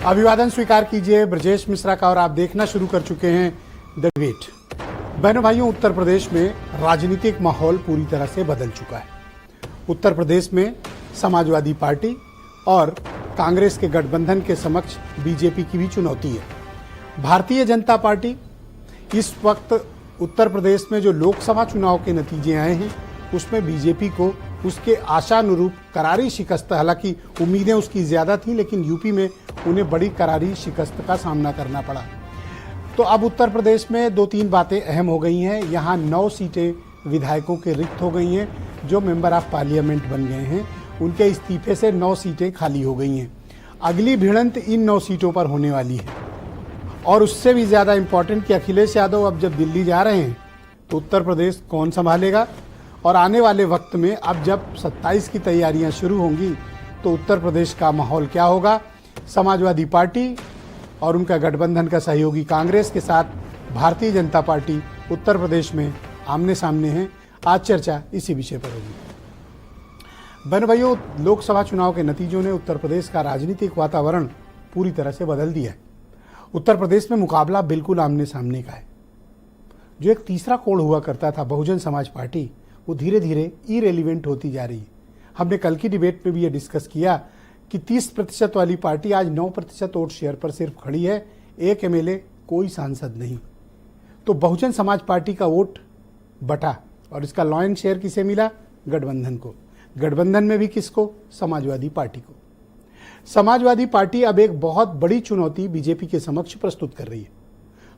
अभिवादन स्वीकार कीजिए ब्रजेश मिश्रा का और आप देखना शुरू कर चुके हैं द डिबेट। बहनों भाइयों, उत्तर प्रदेश में राजनीतिक माहौल पूरी तरह से बदल चुका है। उत्तर प्रदेश में समाजवादी पार्टी और कांग्रेस के गठबंधन के समक्ष बीजेपी की भी चुनौती है। भारतीय जनता पार्टी इस वक्त उत्तर प्रदेश में जो लोकसभा चुनाव के नतीजे आए हैं उसमें बीजेपी को उसके आशानुरूप करारी शिकस्त, हालांकि उम्मीदें उसकी ज़्यादा थी लेकिन यूपी में उन्हें बड़ी करारी शिकस्त का सामना करना पड़ा। तो अब उत्तर प्रदेश में दो तीन बातें अहम हो गई हैं। यहाँ 9 सीटें विधायकों के रिक्त हो गई हैं, जो मेंबर ऑफ पार्लियामेंट बन गए हैं उनके इस्तीफे से 9 सीटें खाली हो गई हैं। अगली भिड़ंत इन 9 सीटों पर होने वाली है और उससे भी ज़्यादा इम्पॉर्टेंट कि अखिलेश यादव अब जब दिल्ली जा रहे हैं तो उत्तर प्रदेश कौन संभालेगा, और आने वाले वक्त में अब जब 27 की तैयारियां शुरू होंगी तो उत्तर प्रदेश का माहौल क्या होगा। समाजवादी पार्टी और उनका गठबंधन का सहयोगी कांग्रेस के साथ भारतीय जनता पार्टी उत्तर प्रदेश में आमने सामने हैं। आज चर्चा इसी विषय पर होगी। बहन भाइयों, लोकसभा चुनाव के नतीजों ने उत्तर प्रदेश का राजनीतिक वातावरण पूरी तरह से बदल दिया है। उत्तर प्रदेश में मुकाबला बिल्कुल आमने सामने का है। जो एक तीसरा कोण हुआ करता था बहुजन समाज पार्टी, वो धीरे धीरे इरेलीवेंट होती जा रही है। हमने कल की डिबेट में भी ये डिस्कस किया कि 30% वाली पार्टी आज 9% वोट शेयर पर सिर्फ खड़ी है, एक एमएलए, कोई सांसद नहीं। तो बहुजन समाज पार्टी का वोट बटा और इसका लॉयन शेयर किसे मिला? गठबंधन को। गठबंधन में भी किसको? समाजवादी पार्टी को। समाजवादी पार्टी अब एक बहुत बड़ी चुनौती बीजेपी के समक्ष प्रस्तुत कर रही है।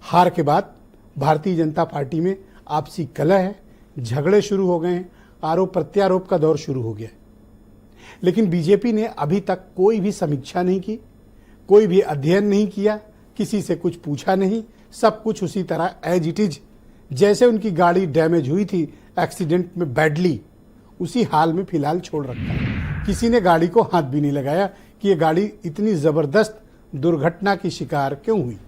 हार के बाद भारतीय जनता पार्टी में आपसी कलह है, झगड़े शुरू हो गए हैं, आरोप प्रत्यारोप का दौर शुरू हो गया है। लेकिन बीजेपी ने अभी तक कोई भी समीक्षा नहीं की, कोई भी अध्ययन नहीं किया, किसी से कुछ पूछा नहीं। सब कुछ उसी तरह एज इट इज, जैसे उनकी गाड़ी डैमेज हुई थी एक्सीडेंट में बैडली, उसी हाल में फिलहाल छोड़ रखा है। किसी ने गाड़ी को हाथ भी नहीं लगाया कि ये गाड़ी इतनी जबरदस्त दुर्घटना की शिकार क्यों हुई।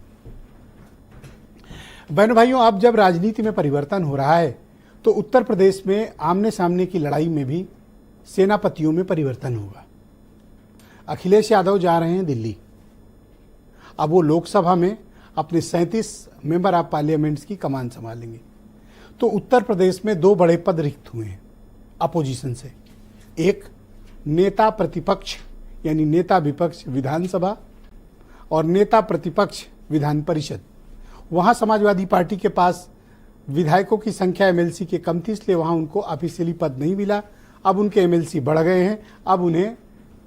बहन भाइयों, अब जब राजनीति में परिवर्तन हो रहा है तो उत्तर प्रदेश में आमने सामने की लड़ाई में भी सेनापतियों में परिवर्तन होगा। अखिलेश यादव जा रहे हैं दिल्ली। अब वो लोकसभा में अपने 37 मेंबर ऑफ पार्लियामेंट्स की कमान संभालेंगे। तो उत्तर प्रदेश में 2 बड़े पद रिक्त हुए हैं अपोजिशन से। एक नेता प्रतिपक्ष यानी नेता विपक्ष विधानसभा और नेता प्रतिपक्ष विधान परिषद। वहाँ समाजवादी पार्टी के पास विधायकों की संख्या एमएलसी के कम थी, इसलिए वहाँ उनको ऑफिशियली पद नहीं मिला। अब उनके एमएलसी बढ़ गए हैं, अब उन्हें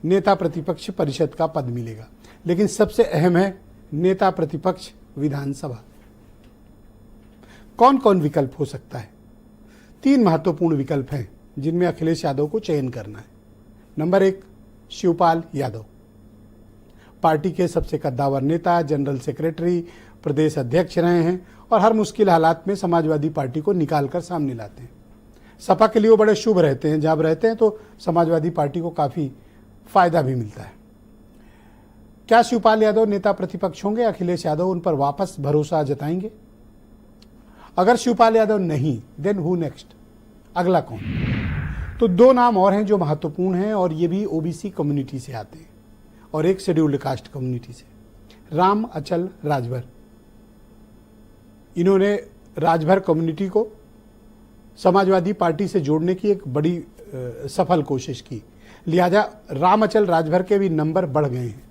नेता प्रतिपक्ष परिषद का पद मिलेगा। लेकिन सबसे अहम है नेता प्रतिपक्ष विधानसभा। कौन कौन विकल्प हो सकता है? 3 महत्वपूर्ण विकल्प हैं जिनमें अखिलेश यादव को चयन करना है। नंबर 1, शिवपाल यादव, पार्टी के सबसे कद्दावर नेता, जनरल सेक्रेटरी, प्रदेश अध्यक्ष रहे हैं और हर मुश्किल हालात में समाजवादी पार्टी को निकाल कर सामने लाते हैं। सपा के लिए वो बड़े शुभ रहते हैं, जब रहते हैं तो समाजवादी पार्टी को काफ़ी फायदा भी मिलता है। क्या शिवपाल यादव नेता प्रतिपक्ष होंगे? अखिलेश यादव उन पर वापस भरोसा जताएंगे? अगर शिवपाल यादव नहीं, देन हु नेक्स्ट? अगला कौन? तो 2 नाम और हैं जो महत्वपूर्ण हैं और ये भी ओबीसी कम्युनिटी से आते हैं और एक शेड्यूल्ड कास्ट कम्युनिटी से। राम अचल राजभर। इन्होंने राजभर कम्युनिटी को समाजवादी पार्टी से जोड़ने की एक बड़ी सफल कोशिश की, लिहाजा राम अचल राजभर के भी नंबर बढ़ गए हैं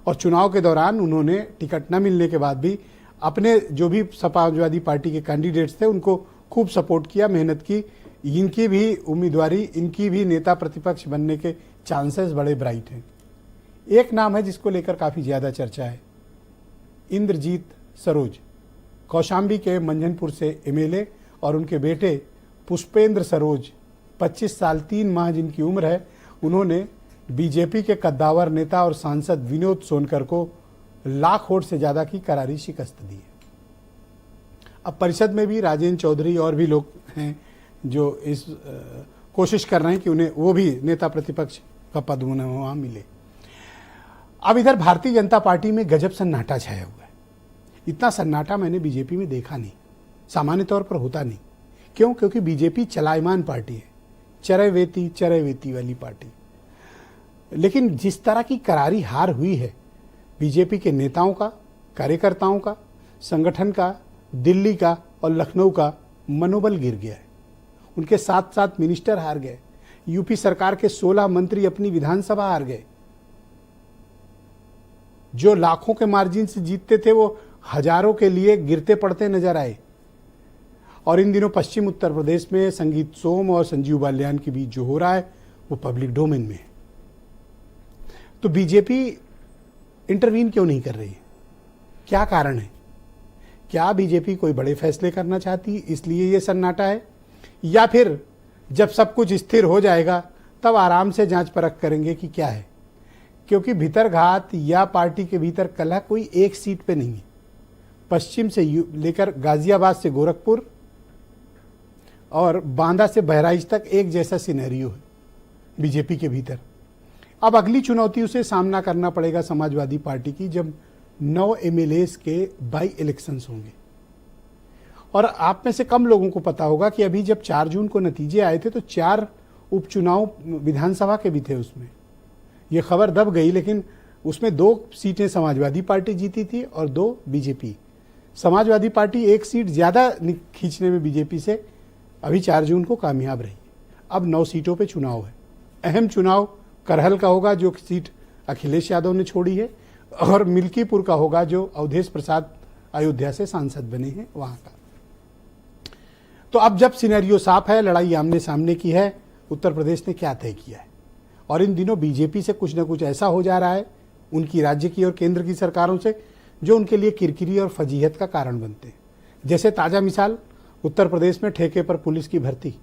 और चुनाव के दौरान उन्होंने टिकट न मिलने के बाद भी अपने जो भी समाजवादी पार्टी के कैंडिडेट्स थे उनको खूब सपोर्ट किया, मेहनत की। इनकी भी उम्मीदवारी, इनकी भी नेता प्रतिपक्ष बनने के चांसेस बड़े ब्राइट हैं। एक नाम है जिसको लेकर काफ़ी ज़्यादा चर्चा है, इंद्रजीत सरोज, कौशाम्बी के मंझनपुर से एमएलए और उनके बेटे पुष्पेंद्र सरोज, 25 साल 3 माह जिनकी उम्र है, उन्होंने बीजेपी के कद्दावर नेता और सांसद विनोद सोनकर को लाख वोट से ज़्यादा की करारी शिकस्त दी है। अब परिषद में भी राजेंद्र चौधरी और भी लोग हैं जो इस कोशिश कर रहे हैं कि उन्हें वो भी नेता प्रतिपक्ष का पद उन्हें वहाँ मिले। अब इधर भारतीय जनता पार्टी में गजब सन्नाटा छाया हुआ है। इतना सन्नाटा मैंने बीजेपी में देखा नहीं, सामान्य तौर पर होता नहीं। क्यों? क्योंकि बीजेपी चलायमान पार्टी है, चरैवेती वाली पार्टी। लेकिन जिस तरह की करारी हार हुई है बीजेपी के नेताओं का, कार्यकर्ताओं का, संगठन का, दिल्ली का और लखनऊ का मनोबल गिर गया है। उनके साथ साथ मिनिस्टर हार गए। यूपी सरकार के 16 मंत्री अपनी विधानसभा हार गए। जो लाखों के मार्जिन से जीतते थे वो हजारों के लिए गिरते पड़ते नजर आए। और इन दिनों पश्चिम उत्तर प्रदेश में संगीत सोम और संजीव बालियान के बीच जो हो रहा है वो पब्लिक डोमेन में है। तो बीजेपी इंटरवीन क्यों नहीं कर रही है? क्या कारण है? क्या बीजेपी कोई बड़े फैसले करना चाहती इसलिए ये सन्नाटा है, या फिर जब सब कुछ स्थिर हो जाएगा तब आराम से जांच परख करेंगे कि क्या है? क्योंकि भीतरघात या पार्टी के भीतर कलह कोई एक सीट पे नहीं है। पश्चिम से लेकर गाजियाबाद से गोरखपुर और बांदा से बहराइच तक एक जैसा सिनेरियो है बीजेपी के भीतर। अब अगली चुनौती उसे सामना करना पड़ेगा समाजवादी पार्टी की, जब 9 एमएलएस के बाई इलेक्शंस होंगे। और आप में से कम लोगों को पता होगा कि अभी जब 4 जून को नतीजे आए थे तो 4 उपचुनाव विधानसभा के भी थे। उसमें यह खबर दब गई, लेकिन उसमें 2 सीटें समाजवादी पार्टी जीती थी और 2 बीजेपी। समाजवादी पार्टी 1 सीट ज़्यादा खींचने में बीजेपी से अभी 4 जून को कामयाब रही। अब 9 सीटों पे चुनाव है। अहम चुनाव करहल का होगा जो सीट अखिलेश यादव ने छोड़ी है, और मिल्कीपुर का होगा जो अवधेश प्रसाद अयोध्या से सांसद बने हैं वहां का। तो अब जब सिनेरियो साफ है, लड़ाई आमने सामने की है, उत्तर प्रदेश ने क्या तय किया है? और इन दिनों बीजेपी से कुछ ना कुछ ऐसा हो जा रहा है उनकी राज्य की और केंद्र की सरकारों से, जो उनके लिए किरकिरी और फजीहत का कारण बनते हैं। जैसे ताजा मिसाल उत्तर प्रदेश में ठेके पर पुलिस की भर्ती।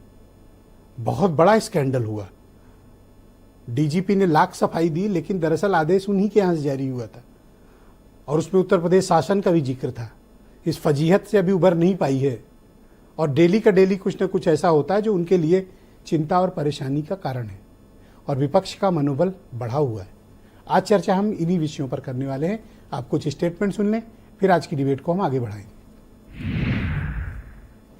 बहुत बड़ा स्कैंडल हुआ। डीजीपी ने लाख सफाई दी, लेकिन दरअसल आदेश उन्हीं के यहाँ से जारी हुआ था और उसमें उत्तर प्रदेश शासन का भी जिक्र था। इस फजीहत से अभी उबर नहीं पाई है और डेली का डेली कुछ ना कुछ ऐसा होता है जो उनके लिए चिंता और परेशानी का कारण है, और विपक्ष का मनोबल बढ़ा हुआ है। आज चर्चा हम इन्हीं विषयों पर करने वाले हैं। आप कुछ स्टेटमेंट सुन लें, फिर आज की डिबेट को हम आगे बढ़ाएंगे।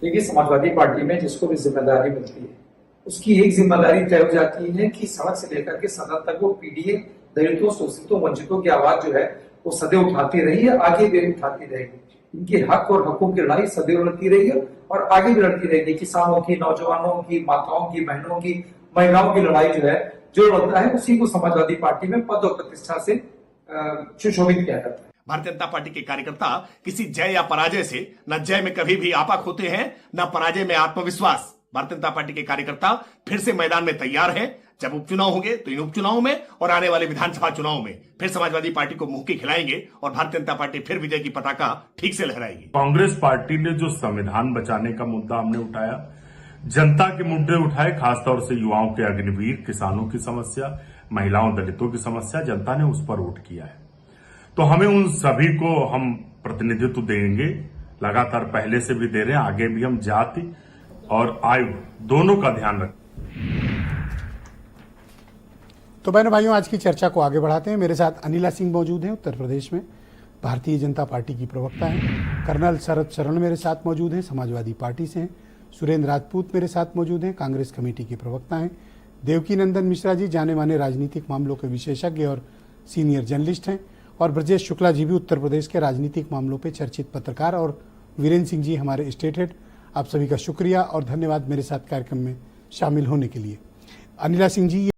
देखिए, समाजवादी पार्टी में जिसको भी जिम्मेदारी मिलती है उसकी एक जिम्मेदारी तय हो जाती है कि सड़क से लेकर के सदन तक वो पीडीए, दलितों, शोषितों, वंचितों की आवाज जो है वो सदैव उठाती रही है, आगे भी उठाती रहेगी। इनके हक और हकों की लड़ाई सदैव लड़ती रही है और आगे भी लड़ती रहेगी। किसानों की, नौजवानों की, माताओं की, बहनों की, महिलाओं की लड़ाई जो है जो लड़ता है उसी को समाजवादी पार्टी में पद और प्रतिष्ठा से सुशोभित किया जाता है। भारतीय जनता पार्टी के कार्यकर्ता किसी जय या पराजय से न जय में कभी भी आपा खोते हैं, न पराजय में आत्मविश्वास। भारतीय जनता पार्टी के कार्यकर्ता फिर से मैदान में तैयार हैं। जब उपचुनाव होंगे तो इन उपचुनावों में और आने वाले विधानसभा चुनाव में फिर समाजवादी पार्टी को मुंह की खिलाएंगे और भारतीय जनता पार्टी फिर विजय की पताका ठीक से लहराएगी। कांग्रेस पार्टी ने जो संविधान बचाने का मुद्दा हमने उठाया, जनता के मुद्दे उठाए, खासतौर से युवाओं के अग्निवीर, किसानों की समस्या, महिलाओं, दलितों की समस्या, जनता ने उस पर वोट किया है। तो हमें उन सभी को हम प्रतिनिधित्व देंगे, लगातार पहले से भी दे रहे हैं, आगे भी हम जाति और आयु दोनों का ध्यान रखें। तो बहनों भाइयों, आज की चर्चा को आगे बढ़ाते हैं। मेरे साथ अनिला सिंह मौजूद हैं, उत्तर प्रदेश में भारतीय जनता पार्टी की प्रवक्ता हैं। कर्नल शरद शरण मेरे साथ मौजूद हैं, समाजवादी पार्टी से हैं। सुरेंद्र राजपूत मेरे साथ मौजूद हैं, कांग्रेस कमेटी के प्रवक्ता हैं। देवकी नंदन मिश्रा जी जाने माने राजनीतिक मामलों के विशेषज्ञ और सीनियर जर्नलिस्ट हैं। और ब्रजेश शुक्ला जी भी उत्तर प्रदेश के राजनीतिक मामलों पर चर्चित पत्रकार। और वीरेंद्र सिंह जी हमारे स्टेट हेड। आप सभी का शुक्रिया और धन्यवाद मेरे साथ कार्यक्रम में शामिल होने के लिए। अनिला सिंह जी,